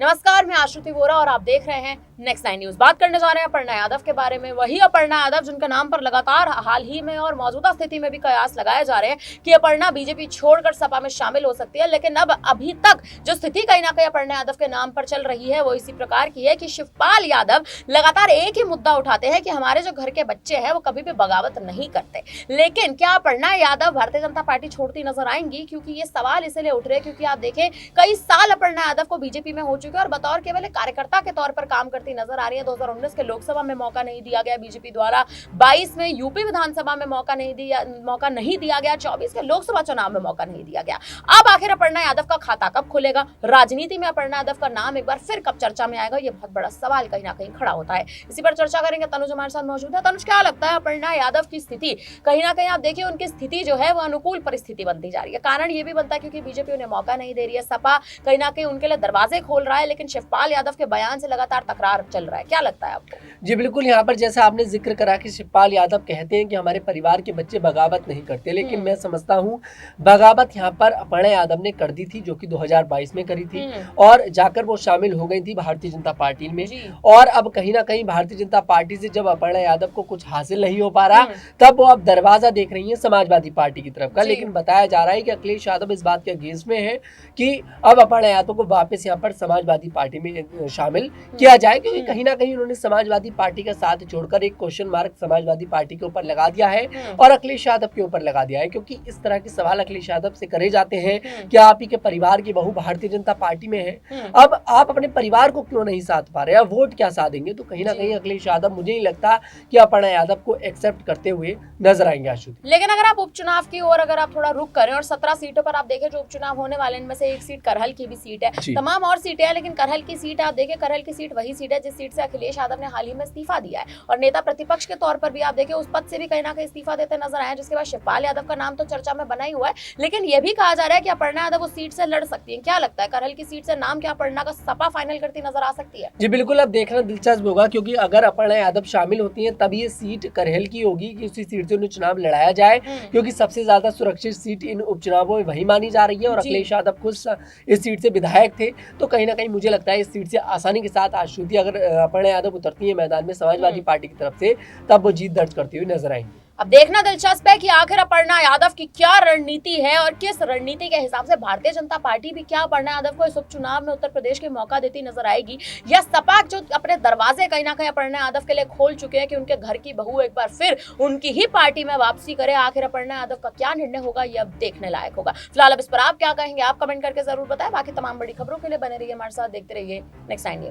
नमस्कार, मैं आश्रुति वोरा और आप देख रहे हैं नेक्स्ट 9 न्यूज। बात करने जा रहे हैं अपर्णा यादव के बारे में। वही अपर्णा यादव जिनका नाम पर लगातार हाल ही में और मौजूदा स्थिति में भी कयास लगाए जा रहे हैं कि अपर्णा बीजेपी छोड़कर सपा में शामिल हो सकती है। लेकिन अब अभी तक जो स्थिति कहीं ना कहीं अपर्णा यादव के नाम पर चल रही है वो इसी प्रकार की है कि शिवपाल यादव लगातार एक ही मुद्दा उठाते हैं कि हमारे जो घर के बच्चे हैं वो कभी भी बगावत नहीं करते। लेकिन क्या अपर्णा यादव भारतीय जनता पार्टी छोड़ती नजर आएंगी? क्योंकि ये सवाल इसलिए उठ रहे हैं क्योंकि आप देखें कई साल अपर्णा यादव को बीजेपी में हो चुके हैं और बतौर केवल एक कार्यकर्ता के तौर पर काम करती नजर आ रही है। 2019 के लोकसभा में मौका नहीं दिया गया बीजेपी द्वारा, 22 में यूपी विधानसभा में मौका नहीं दिया गया, 24 के लोकसभा चुनाव में मौका नहीं दिया गया। अब आखिर अपर्णा यादव का खाता कब खुलेगा? राजनीति में अपर्णा यादव का नाम एक बार फिर कब चर्चा में आएगा? ये बहुत बड़ा सवाल कहीं ना कहीं खड़ा होता है। इसी पर चर्चा करेंगे। तनुज हमारे साथ मौजूद है। तनुज, क्या लगता है अपर्णा यादव की स्थिति कहीं ना कहीं आप देखिए उनकी स्थिति जो है वो अनुकूल परिस्थिति बनती जा रही है। कारण ये भी बनता है क्योंकि बीजेपी उन्हें मौका नहीं दे रही है, सपा कहीं ना कहीं उनके लिए दरवाजे खोल रहा है, लेकिन शिवपाल यादव के बयान से लगातार तकरार चल रहा है। क्या लगता है आपको? जी बिल्कुल, यहाँ पर जैसा आपने जिक्र करा कि शिवपाल यादव कहते हैं कि हमारे परिवार के बच्चे बगावत नहीं करते, लेकिन मैं समझता हूँ बगावत यहाँ पर अपर्णा यादव ने कर दी थी, जो कि 2022 में करी थी और जाकर वो शामिल हो गई थी भारतीय जनता पार्टी में। और अब कहीं ना कहीं भारतीय जनता पार्टी से जब अपर्णा यादव को कुछ हासिल नहीं हो पा रहा, तब वो अब दरवाजा देख रही है समाजवादी पार्टी की तरफ का। लेकिन बताया जा रहा है कि अखिलेश यादव इस बात के अगेंस्ट में है कि अब अपर्णा यादव को वापस यहाँ पर समाजवादी पार्टी में शामिल किया जाए, क्योंकि कहीं ना कहीं उन्होंने समाजवादी पार्टी का साथ छोड़कर एक क्वेश्चन मार्क समाजवादी पार्टी के ऊपर लगा दिया है और अखिलेश यादव के ऊपर लगा दिया है। क्योंकि इस तरह के सवाल अखिलेश यादव से करे जाते हैं कि आप ही के परिवार की बहू भारतीय जनता पार्टी में है, अब आप अपने परिवार को क्यों नहीं साथ पा रहे, आप वोट क्या साधेंगे? तो कहीं ना कहीं अखिलेश यादव, मुझे नहीं लगता कि अपर्णा यादव को एक्सेप्ट करते हुए नजर आएंगे। आशुति, लेकिन अगर आप उपचुनाव की ओर अगर आप थोड़ा रुख करें और 17 सीटों पर आप देखें जो उपचुनाव होने वाले, इनमें से एक सीट करहल की भी सीट है, तमाम और सीटें हैं, लेकिन करहल की सीट आप देखें, करहल की सीट वही सीट है जिस सीट से अखिलेश यादव ने हाल ही में इस्तीफा दिया है और नेता प्रतिपक्ष के तौर पर भी आप देखें उस पद से भी कहीं ना कहीं इस्तीफा देते नजर आए। जिसके बाद शिवपाल यादव का नाम तो चर्चा में बना ही हुआ है, लेकिन यह भी कहा जा रहा है कि अपर्णा यादव उस सीट से लड़ सकती है। क्या लगता है, करहल की सीट से नाम क्या अपर्णा का सपा फाइनल करती नजर आ सकती है? जी बिल्कुल, अब देखना दिलचस्प होगा, क्योंकि अगर अपर्णा यादव शामिल होती है तब ये सीट करहल की होगी कि उसी सीट से उन्हें चुनाव लड़ाया जाए, क्योंकि सबसे ज्यादा सुरक्षित सीट इन उपचुनावों में वही मानी जा रही है और अखिलेश यादव खुद इस सीट से विधायक थे। तो कहीं ना कहीं मुझे लगता है इस सीट से आसानी के साथ आश्रुति, अगर अपर्णा यादव उतरती है मैदान में समाजवादी पार्टी की तरफ से, तब वो जीत दर्ज करती हुई नजर आएंगी। अब देखना दिलचस्प है कि आखिर अपर्णा यादव की क्या रणनीति है और किस रणनीति के हिसाब से भारतीय जनता पार्टी भी क्या अपर्णा यादव को इस उपचुनाव में उत्तर प्रदेश के मौका देती नजर आएगी, या सपा जो अपने दरवाजे कहीं ना कहीं अपर्णा यादव के लिए खोल चुके हैं कि उनके घर की बहू एक बार फिर उनकी ही पार्टी में वापसी करे। आखिर अपर्णा यादव का क्या निर्णय होगा ये अब देखने लायक होगा। फिलहाल अब इस पर आप क्या कहेंगे, आप कमेंट करके जरूर बताएं। बाकी तमाम बड़ी खबरों के लिए बने रहिए हमारे साथ, देखते रहिए नेक्स्ट 9 न्यूज।